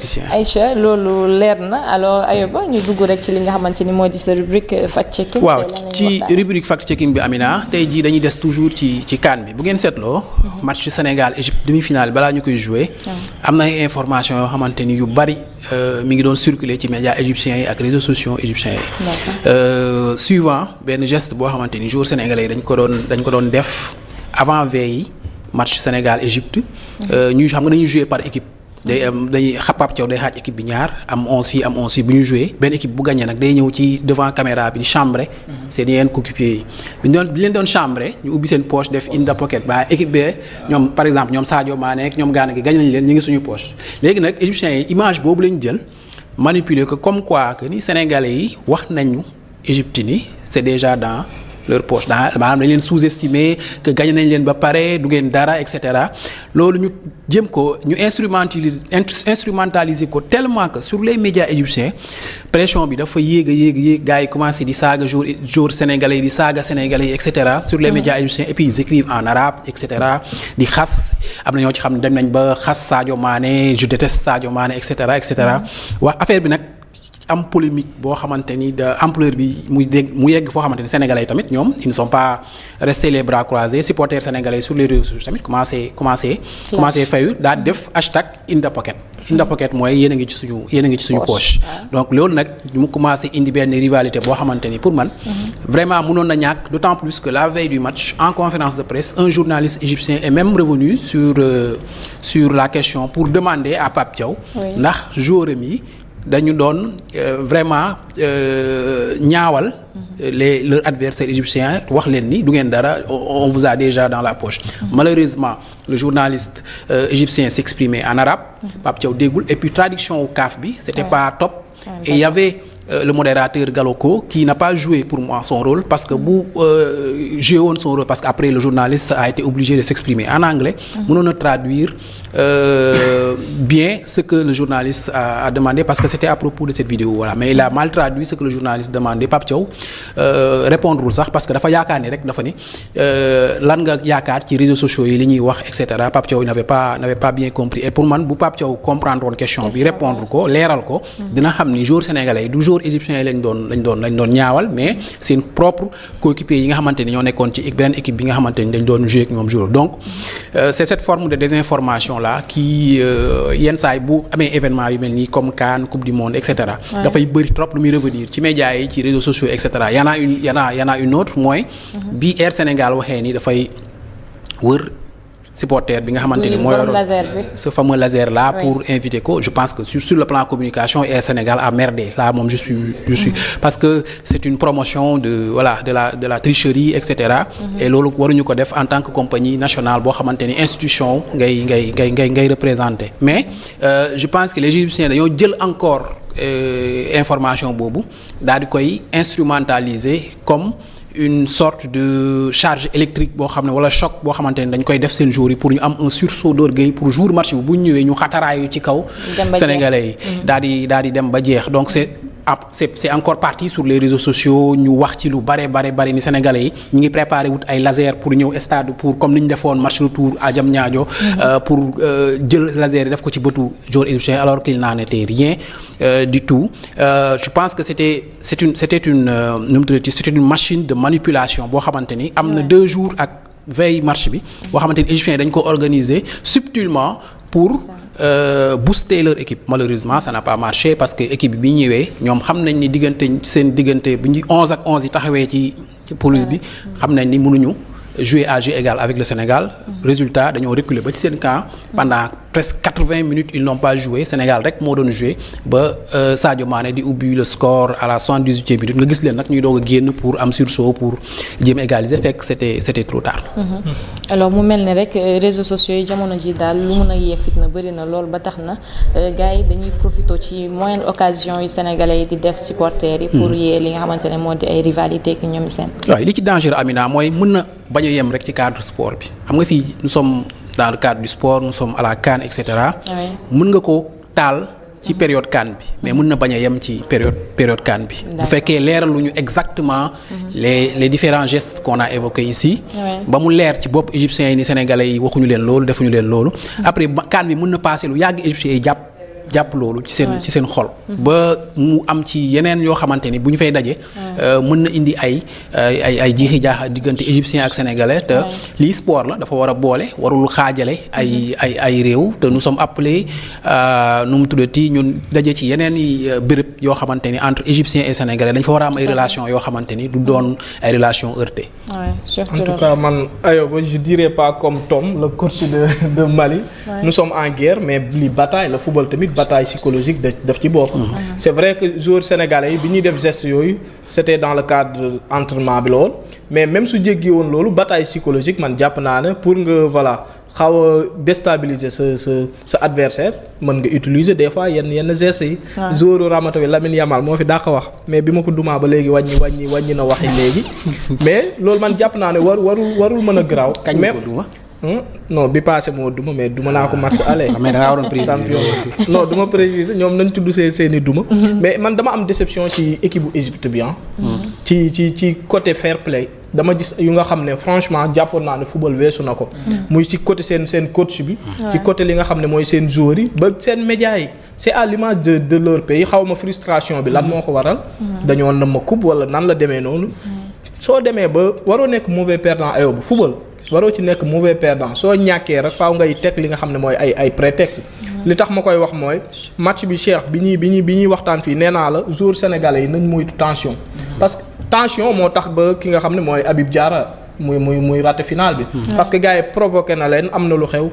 techniciens. Aïcha loolu leer na alors Ayoba ñu dugg rek ci li nga xamante ni moo di sa rubrique fact checking. waaw ci rubrique fact checking bi Amina tey jii dañuy des toujours ci CAN bi bu ngeen seetloo. match Sénégal Égypte demi-finale balaa ñu koy jouer. am na ay informations yoo xamante ni yu bari mi ngi doon circuler ci médias égyptiens yi ak réseaux sociaux égyptiens yi. suivant benn geste boo xamante ni joueurs sénégalais yi dañ ko doon def avant veille match Sénégal Égypte. ñuy xam nga dañuy jouer par équipe. dañuy Pape Thiaw day xaaj équipe bi ñaar am 11 fii am 11 fii bu ñu joué benn équipe bu gagné nag day ñëw ci devant caméra bi di chambrer seen yeneen coéquipiers yi bi leen doon chambrer ñu ubbi seen poche def in the pocket ba équipe bee ñoom par exemple ñoom Sadio Mané ak ñoom Gana gi gagné nañu leen ñu ngi suñu poche léegi nag égyptiens yi image boobu lañu jël manipuler ko comme quoi que ni sénégalais yi wax nañu Égypte ni c'est déjà dans leur poche maanaam dañ leen sous-estimer que gagné nañ leen ba pare du ngeen dara et cetera loolu ñu jëm ko ñu instrumentaliser ko tellement que sur les médias égyptiens pression bi dafa yéeg gars yi commencé di saaga jour sénégalais yi di saaga sénégalais yi et cetera sur les médias égyptiens et puis ils écrivent en arabe et cetera di xas am na ñoo ci xam ne dem nañ ba xas Sadio Mané je déteste Sadio Mané et cetera wax affaire bi nag am polémique boo xamante ni de ampleur bi mu yegg foo xamante ni sénégalais yi tamit ñoom ils ne sont pas restés les bras croisés supporters sénégalais sur les réseaux sociaux tamit commencé fayu daal def hashtag in the pocket mooy yéen a ngi ci suñu poche donc loolu nag mu commencé indi benn rivalité boo xamante ni pour man vraiment mënoon na ñàkk d'autant plus que la veille du match en conférence de presse un journaliste égyptien est même revenu sur la question pour demander à Pape Thiaw ndax joueur mi dañu doon vraiment ñaawal leur adversaire égyptien wax leen ni du ngeen dara on vous a déjà dans la poche. Malheureusement le journaliste égyptien s'exprimait en arabe. Pape Thiaw déggul et puis traduction au CAF bi c'était pas top. Et il y avait le modérateur Galoko qui n'a pas joué pour moi son rôle parce que bu joué woon son rôle parce que après le journaliste a été obligé de s'exprimer en anglais. mënoon na traduire bien ce que le journaliste a demandé parce que c'était à propos de cette vidéo voilà mais il a mal traduit ce que le journaliste demandait. Pape Thiaw répondrewul sax parce que dafa yaakaar ni rek dafa ni lan nga yaakaar ci réseaux sociaux yi li ñuy wax et cetera Pape Thiaw n'avait pas bien compris et pour man bu Pape Thiaw comprendre woon question bi répondre ko leeral ko dina xam ni joueurs sénégalais yi du joueurs égyptiens yi lañ doon ñaawal mais seen propre coéquipiers yi nga xamante ni ñoo nekkoon ci beneen équipe bi nga xamante ni dañ doon jouer ak ñoom joueur donc c'est cette forme de désinformation là qui yenn saa yi bu amee événement yu mel nii comme CAN Coupe du Monde et cetera dafay bëri trop lu muy revenir ci médias yi ci réseaux sociaux et cetera y en a une autre mooy bi Air Sénégal waxee ni dafay wër supporter bi nga xamante ni mooy ce fameux laser là pour inviter ko je pense que sur le plan communication Air Sénégal a merdé ça moom je suis parce que c'est une promotion de la tricherie et cetera et loolu waruñu ko def en tant que compagnie nationale boo xamante ni institution ngay représenter mais je pense que les Égyptiens dañoo jël encore information boobu daal di koy instrumentaliser comme une sorte de charge électrique boo xam ne wala choc boo xamante ne dañ koy def seen jour yi pour ñu am un sursaut d'orgueil pour jour match bi bu ñu ñëwee ñu xataraayu ci kaw sénégalais yi daal di dem ba jeex donc c'est encore parti sur les réseaux sociaux ñu wax ci lu bare ni sénégalais yi ñu ngi préparer wut ay laser pour ñëw stade pour comme ni ñu defoon match retour à Diamniadio pour jël laser yi def ko ci bëtu joueur égyptien alors qu'il n'en était rien du tout je pense que c'était une machine de manipulation boo xamante ni am na 2 jours ak veille match bi boo xamante ni égyptiens dañ ko organiser subtilement pour booster leur équipe malheureusement ça n'a pas marché parce que équipe bi ñëwee ñoom xam nañ ni seen diggante bi ñu 11 ak 11 yi taxawee ci pelouse bi xam nañ ni mënuñu jouer à jeu égal avec le Sénégal résultat dañoo reculer ba ci seen camp pendant presque 80 minutes ils n'ont pas joué Sénégal rek moo doon joué ba Sadio Mané di ubbi le score à la 78e minute nga gis leen nag ñuy doog a génn pour am sursaut pour jéem égaliser fekk c'était trop tard. alors mu mel ni rek réseaux sociaux yi jamono ji daal lu mun a yee fitna bëri na lool ba tax na gars yi dañuy profité ci moyenne occasion yu sénégalais yi di def supporters yi. pour yee li nga xamante ne moo di ay rivalité ak ñoom seen. waaw li ci danger Amina mooy mën na bañ a yem rek ci cadre sport bi xam nga fii nous sommes dans le cadre du sport nous sommes à la CAN et cetera. mën nga ko taal ci période CAN bi mais mën na bañ a yem ci période CAN bi. bu fekkee leeraluñu exactement les différents gestes qu'on a évoqués ici. ba mu leer ci bopp égyptiens yi ni sénégalais yi waxuñu leen loolu defuñu leen loolu. après CAN bi mën na passer lu yàgg égyptiens yi jàpp jàpp loolu ci seen xol. ba mu am ci yeneen yoo xamante ni bu ñu fay daje. mën na indi ay jiixi jaaxa diggante égyptien ak sénégalais te lii sport la dafa war a boole warul xaajale ay réew te nous sommes appelés nu mu tuddati ñun daje ci yeneen i béréb yoo xamante ni entre égyptien et sénégalais dañ fa war a am ay relations yoo xamante ni du doon ay relations heurtées. En tout cas man Ayoba je dirais pas comme Tom le coach de Mali. Nous sommes en guerre mais li bataille le football tamit bataille psychologique daf ci bokk. C'est vrai que joueurs sénégalais yi bi ñuy def geste yooyu c'était dans le cadre entraînement bi la woon mais même su jéggi woon loolu bataille psychologique man jàpp naa ne pour nga voilà xaw a déstabiliser sa adversaire mën nga utiliser des fois yenn gestes yi. joueur Ramata bi Lamine Yamal moo fi daa ko wax mais bi ma ko dumaa ba léegi wàññi na waxi léegi mais loolu man jàpp naa ne warul mën a garaaw. kañ nga ko duma. non bi passé moo duma mais duma naa ko match aller. mais da ngaa waroon préciser non duma préciser ñoom nañ tudd seeni duma. mais man dama am déception ci équipe bu Égypte bi ci côté fair play. dama gis yu nga xam ne franchement jàppoon naa ne football weesu na ko. muy ci côté seen coach bi. ci côté li nga xam ne mooy seen joueurs yi ba seen médias yi. c'est à l'image de leur pays xaw ma frustration bi lan moo ko waral. dañoo na ma coupe wala nan la demee noonu. soo demee ba waroo nekk mauvais perdant Ayoba football. waroo ci nekk mauvais perdant soo ñàkkee rek faaw ngay teg li nga xam ne mooy ay prétexte li tax ma koy wax mooy match bi Cheikh bi ñuy waxtaan fii nee naa la joueurs sénégalais yi nañ moytu tension. parce que tension moo tax ba ki nga xam ne mooy Habib Diarra muy raté final bi. parce que gars yi provoqué na leen am na lu xew.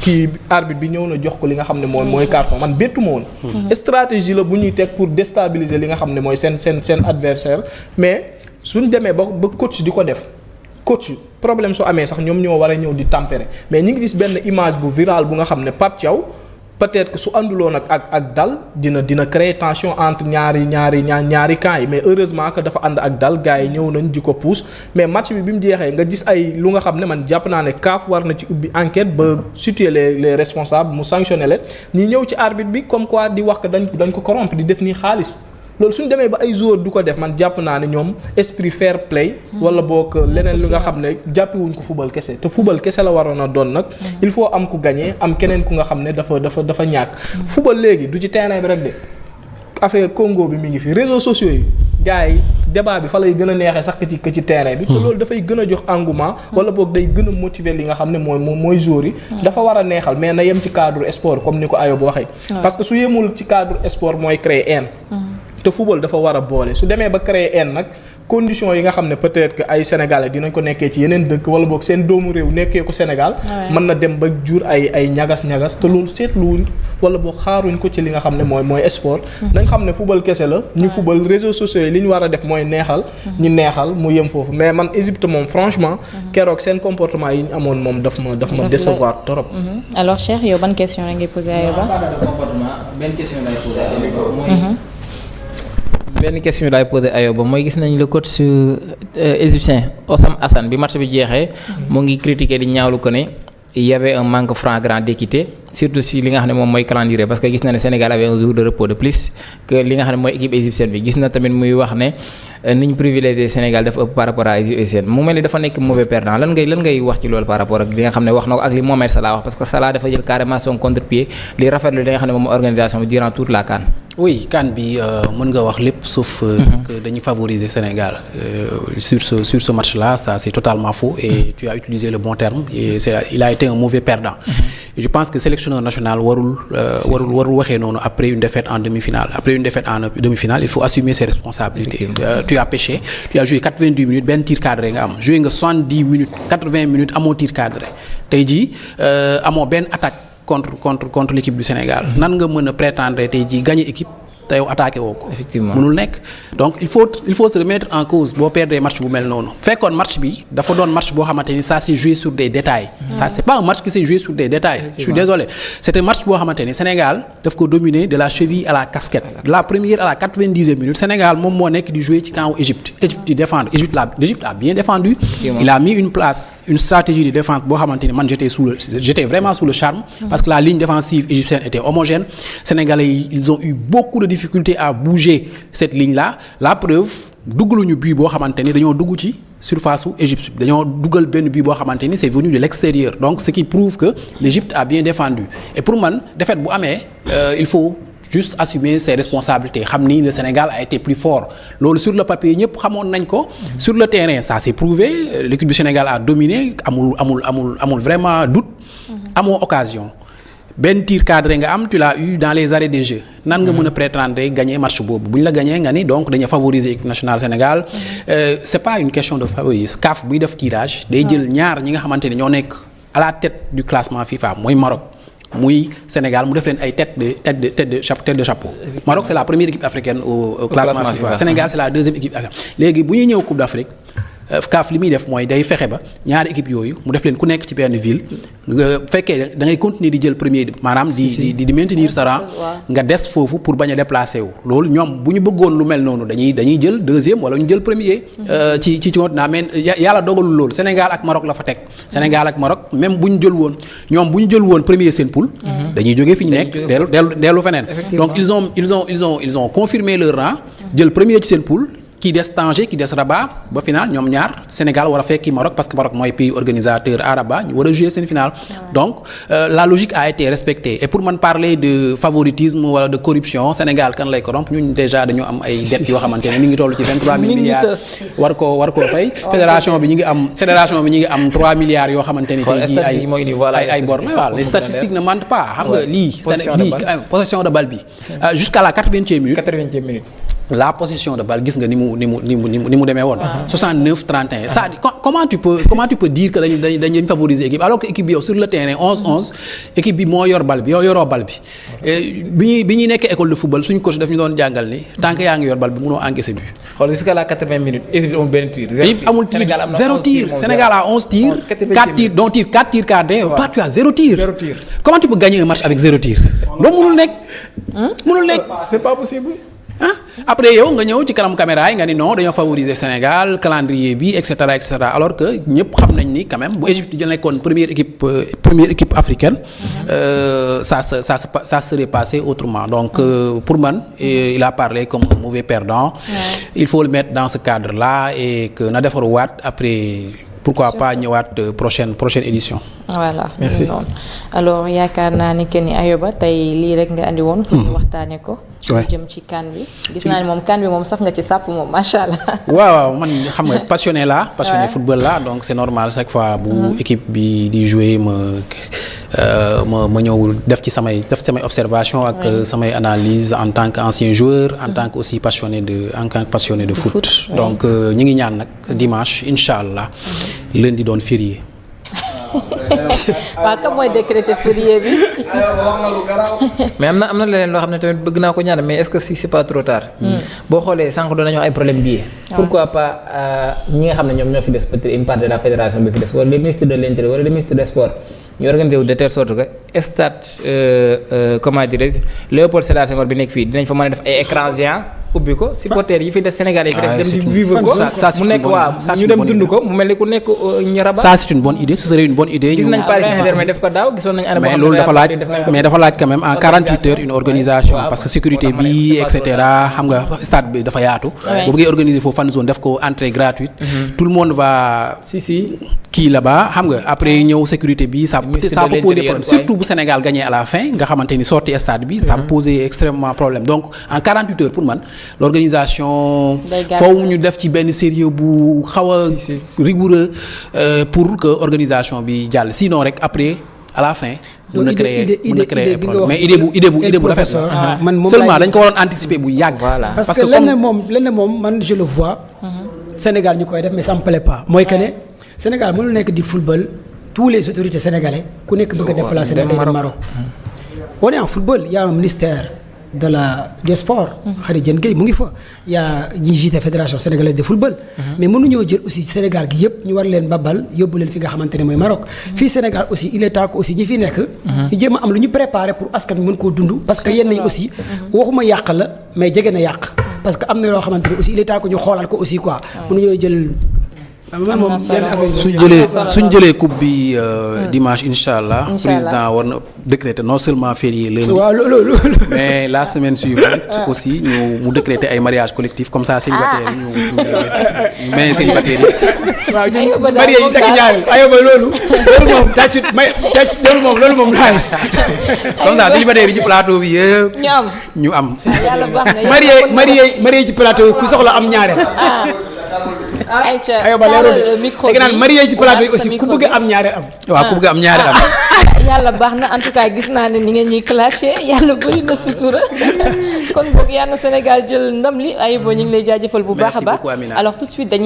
kii arbitre bi ñëw na jox ko li nga xam ne mooy carton man bettu ma woon. stratégie la bu ñuy teg pour déstabiliser li nga xam ne mooy seen adversaire mais suñ demee ba coach di ko def. coach problème su amee sax ñoom ñoo war a ñëw di tempérer mais ñi ngi gis benn image bu virale bu nga xam ne Pape Thiaw peut-être que su ànduloon ak dal dina créer tension entre ñaari camps yi mais heureusement que dafa ànd ak dal gars yi ñëw nañ di ko pousse mais match bi mu jeexee nga gis ay lu nga xam ne man jàpp naa ne CAF war na ci ubbi enquête ba situer les responsables mu sanctionner leen ñi ñëw ci arbitre bi comme quoi di wax que dañ ko corrompre di def nii xaalis. loolu suñu demee ba ay joueurs du ko def man jàpp naa ne ñoom esprit fair play wala boog leneen li nga xam ne jàppiwuñ ko football kese te football kese la waroon a doon nag il faut am ku gagné am keneen ku nga xam ne dafa ñàkk football léegi du ci terrain bi rek de affaire Congo bi mi ngi fi réseaux sociaux yi gars yi débat bi fa lay gën a neexee sax que ci terrain bi te loolu dafay gën a jox engouement wala boog day gën a motiver li nga xam ne mooy joueurs yi dafa war a neexal mais na yem ci cadre sport comme ni ko Ayob waxee parce que su yemul ci cadre sport mooy créer haine te football dafa war a boole su demee ba créer haine nag conditions yi nga xam ne peut-être que ay sénégalais dinañ ko nekkee ci yeneen dëkk wala boog seen doomu réew nekkee ko Sénégal mën na dem ba jur ay ñagas-ñagas te loolu seetluwuñ wala boog xaaruñ ko ci li nga xam ne mooy sport dañ xam ne football kese la ñu football réseaux sociaux yi li ñu war a def mooy neexal ñu neexal mu yem foofu mais man Égypte moom franchement keroog seen comportement yi ñu amoon moom daf ma décevoir trop. Alors Cheikh yow ban question la ngay poser Ayoba? benn question laay posé Ayoba mooy gis nañ le coach égyptien Osam Hassan bi match bi jeexee mu ngi critiquer di ñaawlu ko ne il y avait un manque flagrant d'équité surtout si li nga xam ne moom mooy calendrier parce que gis na ne Sénégal avait un jour de repos de plus que li nga xam ne mooy équipe égyptienne bi gis na tamit muy wax ne ni ñu privilégié Sénégal dafa ëpp par rapport à égyptienne mu mel ni dafa nekk mauvais perdant lan ngay wax ci loolu par rapport ak li nga xam ne wax na ko ak li Mohamed Salah wax parce que Salah dafa jël carrément son contre-pied li rafetlu li nga xam ne moom organisation bi durant toute la CAN. oui CAN bi mën nga wax lépp sauf que dañuy favoriser Sénégal sur ce match-là ça c'est totalement faux et tu as utilisé le bon terme et il a été un mauvais perdant. Et je pense que sélectionneur national warul waxee noonu après une défaite en demi-finale il faut assumer ses responsabilités. Tu as pêché tu as joué 90 minutes benn tir cadré nga am joué nga 70 minutes 80 minutes amoo tir cadré tey jii amoo benn attaque contre l'équipe du Sénégal nan nga mën a prétendre tey jii gagner équipe te yow attaqué woo ko. effectivement mënul nekk donc il faut se remettre en cause boo perdre match bu mel noonu fekkoon match bi dafa doon match boo xamante ni ça s'est joué sur des détails. ça c'est pas un match qui s'est joué sur des détails. je suis désolé c'était match boo xamante ni Sénégal daf ko dominer de la cheville à la casquette. de la première à la 90e minute Sénégal moom moo nekk di jouer ci camp Égypte di défendre l'Égypte a bien défendu. il a mis une stratégie de défense boo xamante ni man j'étais vraiment sous le charme. parce que la ligne défensive égyptienne était homogène Sénégalais yi ils ont eu beaucoup de difficulté à bouger cette ligne là la preuve duggaluñu but boo xamante ni dañoo dugg ci surface su Égypte dañoo dugal benn but boo xamante ni c'est venu de l'extérieur donc ce qui prouve que l'Égypte a bien défendu et pour man défaite bu amee il faut juste assumer ses responsabilités xam ni le Sénégal a été plus fort loolu sur le papier ñëpp xamoon nañ ko. sur le terrain ça s'est prouvé l'équipe du Sénégal a dominé amul vraiment doute. amoo occasion. benn tir cadré nga am tu l'as eu dans les arrêts des jeux nan nga mën a prétendre gagner match boobu bu ñu la gagner nga ni donc dañu favoriser équipe nationale Sénégal c'est pas une question de favoritisme CAF buy def tirage day jël ñaar ñi nga xamante ne ñoo nekk à la tête du classement FIFA mooy Maroc muy Sénégal mu def leen ay tête de chapeau Maroc c'est la première équipe africaine au classement FIFA Sénégal c'est la deuxième équipe africaine léegi bu ñuy ñëw Coupe d'Afrique CAF li muy def mooy day fexe ba ñaari équipe yooyu mu def leen ku nekk ci benn ville nga fekkee da ngay continuer di jël premier maanaam di maintenir sa rang nga des foofu pour bañ a déplacer wu loolu ñoom bu ñu bëggoon lu mel noonu dañuy jël deuxième wala ñu jël premier ci continent mais yàlla dogalul loolu Sénégal ak Maroc la fa teg Sénégal ak Maroc même bu ñu jël woon premier seen poule dañuy jógee fi ñu nekk dellu feneen donc ils ont confirmé leur rang jël premier ci seen poule ki des Tanger ki des Rabat ba final ñoom ñaar Sénégal war a fekki Maroc parce que Maroc mooy pays organisateur à Rabat ñu war a jouer seen final donc la logique a été respectée et pour man parler de favoritisme wala de corruption Sénégal kan lay corrompre ñun déjà dañoo am ay dettes yoo xamante ne mi ngi toll ci 23 000 milliards war koo fay fédération bi ñu ngi am 3 milliards yoo xamante ne tey jii ay bor la waaw les statistiques ne mentent pas xam nga lii possession de balle bi jusqu'à la 80e minute la possession de balle gis nga ni mu demee woon 69-31 ça comment tu peux dire que dañu favoriser équipe alors que équipe bi yow sur le terrain 11-11 équipe bi moo yor balle bi yow yoroo balle bi bi ñuy nekk école de football suñu coach daf ñu doon jàngal ni tant que yaa ngi yor balle bi mënoo encaisser but xool jusqu'à la 80 minutes Égypte amul benn tir amul tir zéro tir Sénégal a 11 tirs 4 tirs dont 4 tirs cadrés toi tu as 0 tir comment tu peux gagner un match avec 0 tir loolu mënul nekk c'est pas possible. après yow nga ñëw ci kanam caméra yi nga ni non dañoo favoriser Sénégal calendrier bi et cetera alors que ñëpp xam nañ ni quand même bu Égypte jël nekkoon première équipe africaine ça serait passé autrement donc pour man il a parlé comme un mauvais perdant il faut le mettre dans ce cadre là et que na defaruwaat après pourquoi pas ñëwaat prochaine édition. voilà merci alors yaakaar naa ni que ni Ayoba tey lii rek nga andi woon. pour ñu waxtaanee ko. jëm ci CAN bi. gis naa ni moom CAN bi moom saf nga ci sàpp moom macha allah. waaw man xam nga passionné football la donc c'est normal chaque fois bu équipe bi di jouer ma ñëw def ci samay observation ak samay analyse en tant qu'ancien joueur en tant que aussi passionné de foot donc ñi ngi ñaan nag dimanche incha allah lundi doon férié. waaw kam mooy décréter férié bi. mais am na leneen loo xam ne tamit bëgg naa ko ñaan mais est-ce que si c'est pas trop tard. boo xoolee sànq doon nañu wax ay problème billet. pourquoi pas ñi nga xam ne ñoom ñoo fi des peut-être une part de la fédération bi fi des wala le ministre de l'intérieur wala le ministre des sports ñu organiser wu de telle sorte que stade comment dirais-je Léopold Sédar Senghor bi nekk fii dinañ fa mën a def ay écrans géants ubbi ko supporters yi fi des Sénégalais yi fi def dem di vivre ko mu nekk ñu dem dund ko mu mel ni ku nekk ñu Rabat. ça c'est une bonne idée ce serait une bonne idée. gis nañ Paris Saint-Germain def ko daaw gisoon nañ année mais loolu dafa laaj quand même en 48 heures une organisation parce que sécurité bi et cetera xam nga stade bi dafa yaatu. boo bëggee organiser foofu fan zone def ko entrée gratuite. tout le monde va. kii là-bas xam nga après ñëw sécurité bi ça peut poser problème surtout bu Sénégal gagné à la fin nga xamante ni sortie stade bi ça peut poser extrêmement problème donc en 48 heures pour man l'organisation foofu ñu def ci benn sérieux bu xaw a rigoureux pour que organisation bi jàll sinon rek après à la fin mën na créer problème mais idée bu rafet la seulement dañ ko waroon anticiper bu yàgg parce que lenn moom man je le vois Sénégal ñu koy def mais ça me plaît pas mooy que ne Sénégal mënul nekk di football tous les autorités sénégalais ku nekk bëgg a déplacer na day Maroc on est en football il y a un ministère des sports Khady Diène Gaye mu ngi fa il y a ñi jiite fédération sénégalaise de football mais mënuñoo jël aussi Sénégal gi yëpp ñu war leen babal yóbbu leen fi nga xamante ne mooy Maroc fii Sénégal aussi il est temps que aussi ñi fi nekk ñu jéem a am lu ñu préparer pour askan bi mën koo dund parce que yenn yi aussi waxuma yàq la mais jege na yàq parce que am na loo xamante ne aussi il est temps que ñu xoolal ko aussi quoi mënuñoo jël man moom suñ jëlee coupe bi dimanche incha allah. président war na décréter non seulement férié lundi. waaw loolu. mais la semaine suivante aussi mu décréter ay mariage collectif comme ça célibataires yi ñu mais célibataires yi. waaw ñun marié yi takk ñaareel ayoba loolu moom tàccu loolu moom nice. comme ça célibataires yi ci plateau bi yëpp. ñu am. yàlla baax na marié ci plateau ku soxla am ñaareel. ayoba leerul micro bi naan marié ci plateau yi aussi ku bëgg am ñaareel am. waaw ku bëgg am ñaareel am. yàlla baax na en tout cas gis naa ne ni ngeen ñuy clashé yàlla bëri na sutura kon boog yàlla na Sénégal jël ndam li Ayuba ñu ngi lay jaajëfal bu baax a baax alors tout de suite dañuy